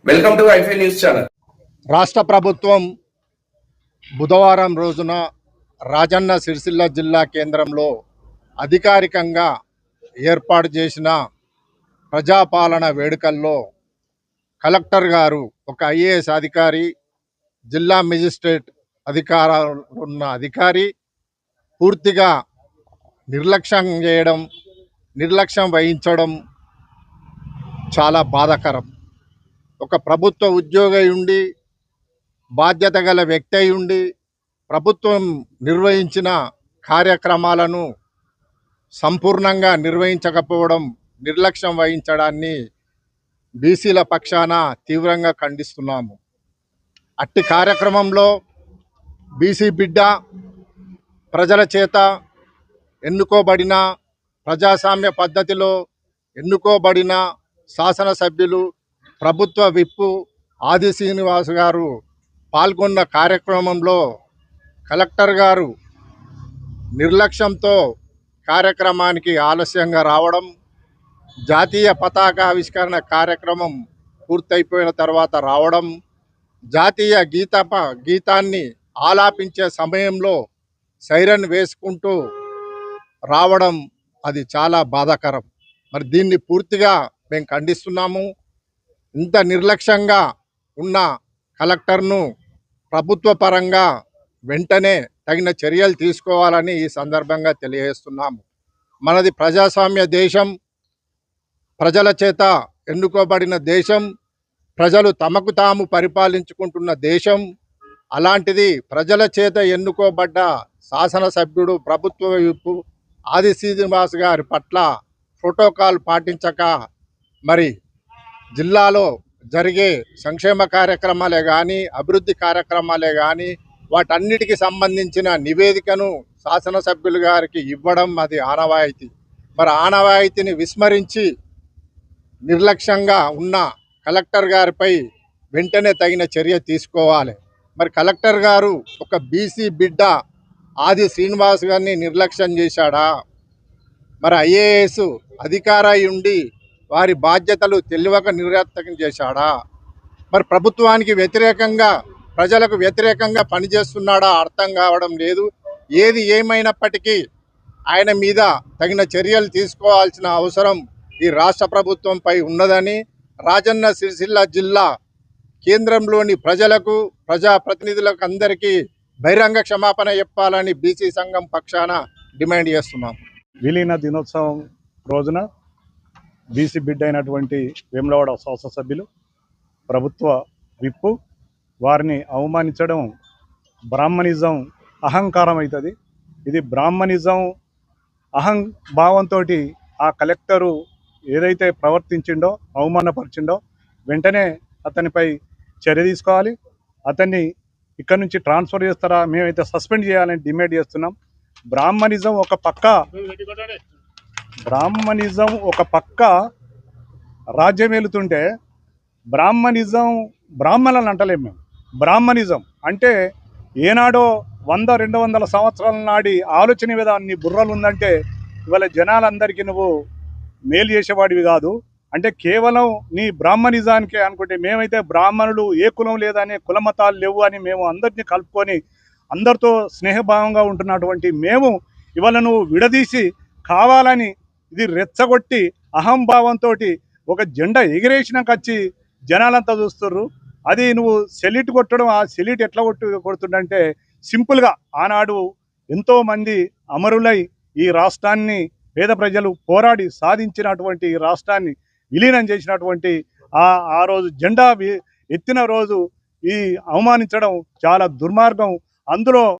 Welcome to ఐఫై news channel. రాష్ట్ర ప్రభుత్వం బుధవారం రోజున రాజన్న సిరిసిల్ల జిల్లా కేంద్రంలో అధికారికంగా ఏర్పాటు చేసిన ప్రజాపాలన వేడుకల్లో కలెక్టర్ గారు, ఒక ఐఏఎస్ అధికారి, జిల్లా మెజిస్ట్రేట్ అధికారాలు ఉన్న అధికారి పూర్తిగా నిర్లక్ష్యం వహించడం చాలా బాధాకరం. ఒక ప్రభుత్వ ఉద్యోగి ఉండి, బాధ్యత గల వ్యక్తి అయి ఉండి, ప్రభుత్వం నిర్వహించిన కార్యక్రమాలను సంపూర్ణంగా నిర్వహించకపోవడం, నిర్లక్ష్యం వహించడాన్ని బీసీల పక్షాన తీవ్రంగా ఖండిస్తున్నాము. అట్టి కార్యక్రమంలో బీసీ బిడ్డ, ప్రజల చేత ఎన్నుకోబడిన, ప్రజాస్వామ్య పద్ధతిలో ఎన్నుకోబడిన శాసనసభ్యులు, ప్రభుత్వ విప్పు ఆది శ్రీనివాస్ గారు పాల్గొన్న కార్యక్రమంలో కలెక్టర్ గారు నిర్లక్ష్యంతో కార్యక్రమానికి ఆలస్యంగా రావడం, జాతీయ పతాక ఆవిష్కరణ కార్యక్రమం పూర్తయిపోయిన తర్వాత రావడం, జాతీయ గీతాన్ని ఆలాపించే సమయంలో సైరన్ వేసుకుంటూ రావడం అది చాలా బాధాకరం. మరి దీన్ని పూర్తిగా మేము ఖండిస్తున్నాము. ఇంత నిర్లక్ష్యంగా ఉన్న కలెక్టర్ను ప్రభుత్వ పరంగా వెంటనే తగిన చర్యలు తీసుకోవాలని ఈ సందర్భంగా తెలియజేస్తున్నాము. మనది ప్రజాస్వామ్య దేశం, ప్రజల చేత ఎన్నుకోబడిన దేశం, ప్రజలు తమకు తాము పరిపాలించుకుంటున్న దేశం. అలాంటిది ప్రజల చేత ఎన్నుకోబడ్డ శాసనసభ్యుడు, ప్రభుత్వ విప్పు ఆది శ్రీనివాస్ గారి పట్ల ప్రోటోకాల్ పాటించక, మరి జిల్లాలో జరిగే సంక్షేమ కార్యక్రమాలే కానీ, అభివృద్ధి కార్యక్రమాలే కానీ, వాటన్నిటికి సంబంధించిన నివేదికను శాసనసభ్యులు గారికి ఇవ్వడం అది ఆనవాయితీ. మరి ఆనవాయితీని విస్మరించి నిర్లక్ష్యంగా ఉన్న కలెక్టర్ గారిపై వెంటనే తగిన చర్య తీసుకోవాలి. మరి కలెక్టర్ గారు ఒక బీసీ బిడ్డ ఆది శ్రీనివాస్ గారిని నిర్లక్ష్యం చేశాడా? మరి ఐఏఎస్ అధికారి ఉండి వారి బాధ్యతలు తెలియక నిర్లక్ష్యం చేశాడా? మరి ప్రభుత్వానికి వ్యతిరేకంగా, ప్రజలకు వ్యతిరేకంగా పనిచేస్తున్నాడా? అర్థం కావడం లేదు. ఏది ఏమైనప్పటికీ ఆయన మీద తగిన చర్యలు తీసుకోవాల్సిన అవసరం ఈ రాష్ట్ర ప్రభుత్వంపై ఉన్నదని, రాజన్న సిరిసిల్ల జిల్లా కేంద్రంలోని ప్రజలకు, ప్రజాప్రతినిధులకు అందరికీ బహిరంగ క్షమాపణ చెప్పాలని బీసీ సంఘం పక్షాన డిమాండ్ చేస్తున్నాం. విలీన దినోత్సవం రోజున బీసీ బిడ్డ అయినటువంటి వేములవాడ శాసనసభ్యులు, ప్రభుత్వ విప్పు వారిని అవమానించడం బ్రాహ్మణిజం అహంకారం అవుతుంది. ఇది బ్రాహ్మణిజం భావంతో ఆ కలెక్టరు ఏదైతే ప్రవర్తించిండో, అవమానపరిచిండో వెంటనే అతనిపై చర్య తీసుకోవాలి. అతన్ని ఇక్కడి నుంచి ట్రాన్స్ఫర్ చేస్తారా, మేమైతే సస్పెండ్ చేయాలని డిమాండ్ చేస్తున్నాం. బ్రాహ్మణిజం ఒక పక్క రాజ్యం వెళుతుంటే బ్రాహ్మణులను అంటలేము మేము. బ్రాహ్మణిజం అంటే ఏనాడో 100-200 సంవత్సరాల నాడి ఆలోచన విధాన్ని బుర్రలు ఉందంటే ఇవాళ జనాలందరికీ నువ్వు మేలు చేసేవాడివి కాదు. అంటే కేవలం నీ బ్రాహ్మణిజానికే అనుకుంటే, మేమైతే బ్రాహ్మణులు ఏ కులం లేదనే కులమతాలు లేవు అని మేము అందరినీ కలుపుకొని అందరితో స్నేహభావంగా ఉంటున్నటువంటి మేము ఇవాళ నువ్వు విడదీసి కావాలని ఇది రెచ్చగొట్టి అహంభావంతో ఒక జెండా ఎగిరేసినాక వచ్చి జనాలంతా చూస్తుర్రు. అది నువ్వు సెల్యూట్ కొట్టడం, ఆ సెల్యూట్ ఎట్లా కొడుతుండంటే సింపుల్గా ఆనాడు ఎంతోమంది అమరులై ఈ రాష్ట్రాన్ని, పేద ప్రజలు పోరాడి సాధించినటువంటి ఈ రాష్ట్రాన్ని విలీనం చేసినటువంటి ఆ రోజు జెండా ఎత్తిన రోజు ఈ అవమానించడం చాలా దుర్మార్గం. అందులో